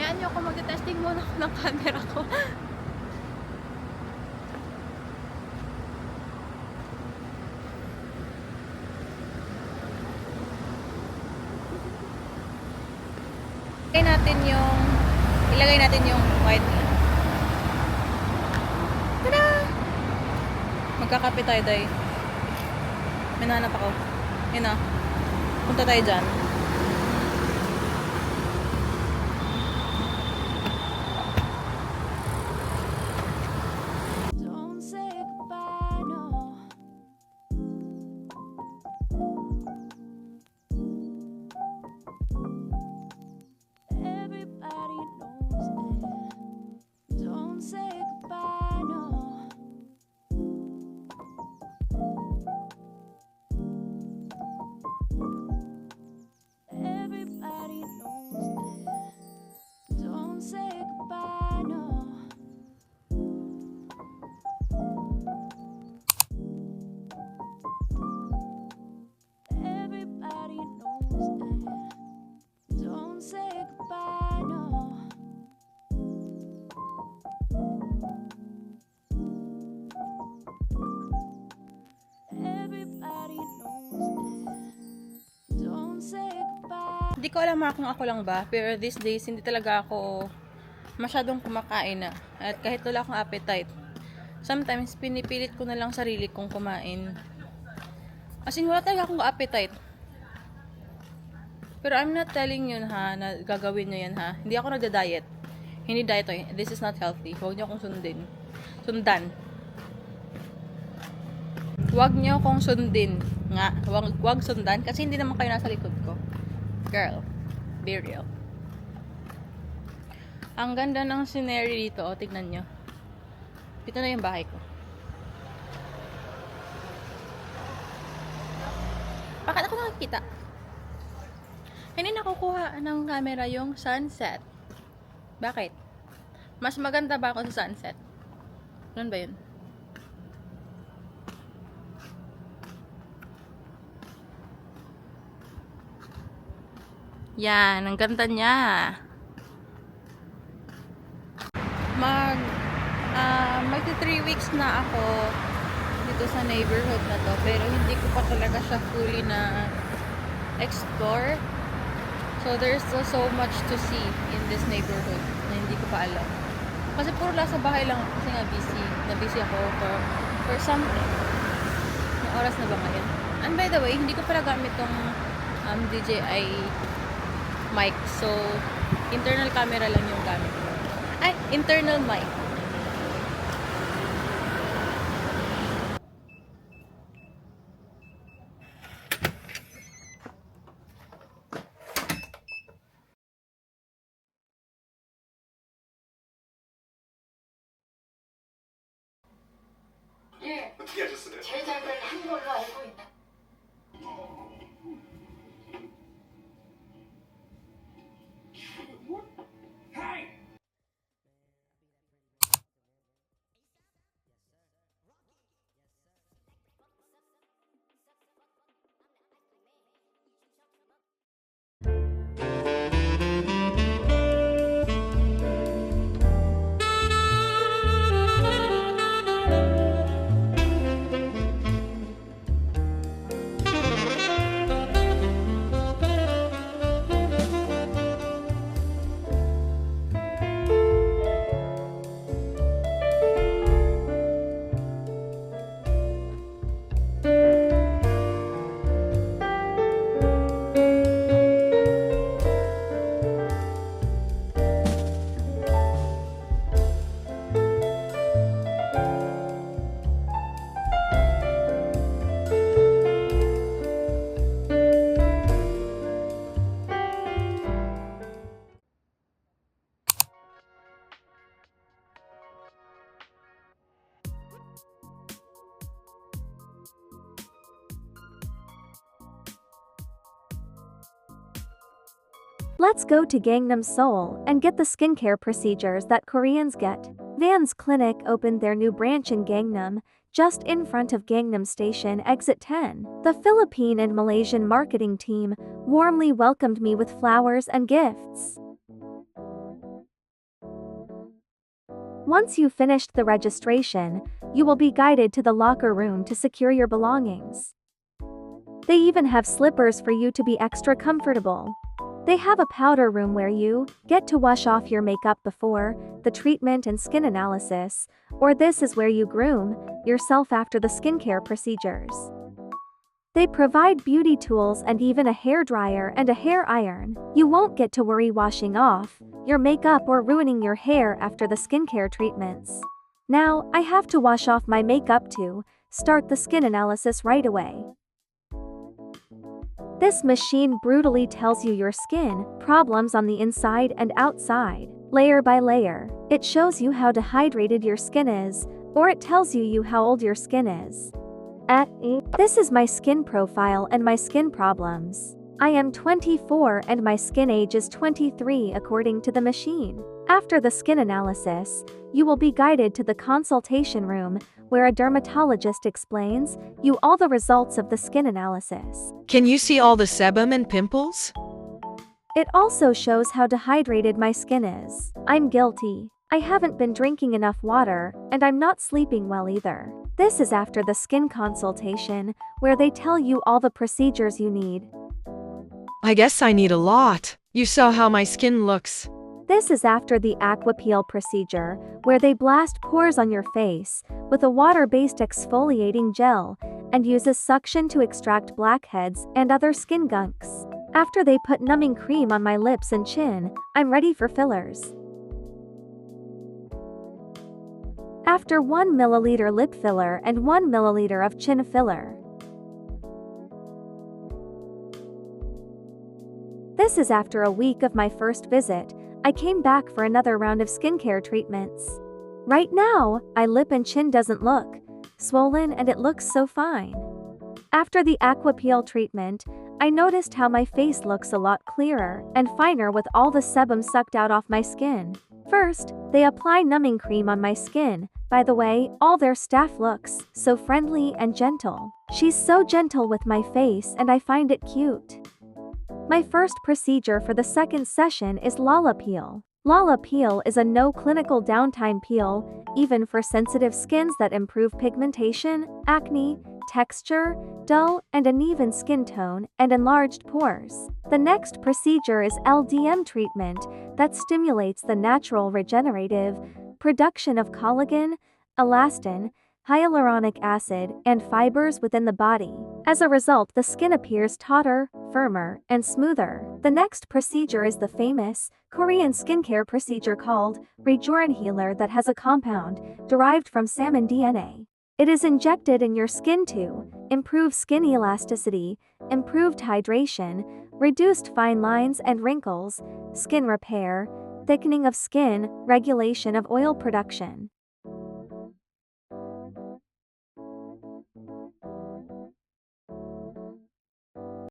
Hayaan nyo ako mag-testing muna ako ng camera ko. Ilagay natin yung white. Tada! Magkakape tayo, day. May nahanap ako. Yun na. Punta tayo dyan. Hindi ko alam kung ako lang ba, pero these days hindi talaga ako masyadong kumakain na. At kahit wala akong appetite, sometimes pinipilit ko na lang sarili kong kumain. As in, wala talaga akong appetite. Pero I'm not telling you ha, na gagawin nyo yan ha. Hindi ako nagda-diet. Hindi diet to. This is not healthy. Huwag nyo akong sundan. Huwag nyo akong sundin. Nga. Huwag sundan. Kasi hindi naman kayo nasa likod ko. Girl. Be real. Ang ganda ng scenery dito. O, tignan nyo. Ito na yung bahay ko. Bakit ako nakikita? Hindi nakukuha ng camera yung sunset. Bakit? Mas maganda ba ako sa sunset? Ano ba yun? Yan, ang ganda niya. Magti 3 weeks na ako dito sa neighborhood na to, pero hindi ko pa talaga siya fully na explore. So there's still so much to see in this neighborhood na hindi ko pa alam. Kasi puro lang sa bahay lang ako kasi nga busy ako for something. Ang oras na ba ngayon? And by the way, hindi ko pala gamit tong DJI mic. So, internal camera lang yung gamit ko. Ay, internal mic. 예, 어떻게 하셨어요? 제작을 한 걸로 알고 있는. Let's go to Gangnam Seoul and get the skincare procedures that Koreans get. Van's Clinic opened their new branch in Gangnam, just in front of Gangnam Station Exit 10. The Philippine and Malaysian marketing team warmly welcomed me with flowers and gifts. Once you've finished the registration, you will be guided to the locker room to secure your belongings. They even have slippers for you to be extra comfortable. They have a powder room where you get to wash off your makeup before the treatment and skin analysis, or this is where you groom yourself after the skincare procedures. They provide beauty tools and even a hair dryer and a hair iron. You won't get to worry washing off your makeup or ruining your hair after the skincare treatments. Now, I have to wash off my makeup to start the skin analysis right away. This machine brutally tells you your skin problems on the inside and outside, layer by layer. It shows you how dehydrated your skin is, or it tells you how old your skin is. This is my skin profile and my skin problems. I am 24 and my skin age is 23 according to the machine. After the skin analysis, you will be guided to the consultation room where a dermatologist explains you all the results of the skin analysis. Can you see all the sebum and pimples? It also shows how dehydrated my skin is. I'm guilty. I haven't been drinking enough water, and I'm not sleeping well either. This is after the skin consultation, where they tell you all the procedures you need. I guess I need a lot. You saw how my skin looks. This is after the aqua peel procedure, where they blast pores on your face with a water-based exfoliating gel and uses suction to extract blackheads and other skin gunks. After they put numbing cream on my lips and chin, I'm ready for fillers. After 1 milliliter lip filler and 1 milliliter of chin filler. This is after a week of my first visit. I came back for another round of skincare treatments. Right now, my lip and chin doesn't look swollen and it looks so fine. After the aqua peel treatment, I noticed how my face looks a lot clearer and finer with all the sebum sucked out off my skin. First, they apply numbing cream on my skin. By the way, all their staff looks so friendly and gentle. She's so gentle with my face and I find it cute. My first procedure for the second session is Lala Peel. Lala Peel is a no clinical downtime peel, even for sensitive skins that improve pigmentation, acne, texture, dull and uneven skin tone, and enlarged pores. The next procedure is LDM treatment that stimulates the natural regenerative production of collagen, elastin, hyaluronic acid, and fibers within the body. As a result, the skin appears tauter, firmer, and smoother. The next procedure is the famous Korean skincare procedure called Rejuven Healer that has a compound derived from salmon DNA. It is injected in your skin to improve skin elasticity, improved hydration, reduced fine lines and wrinkles, skin repair, thickening of skin, regulation of oil production.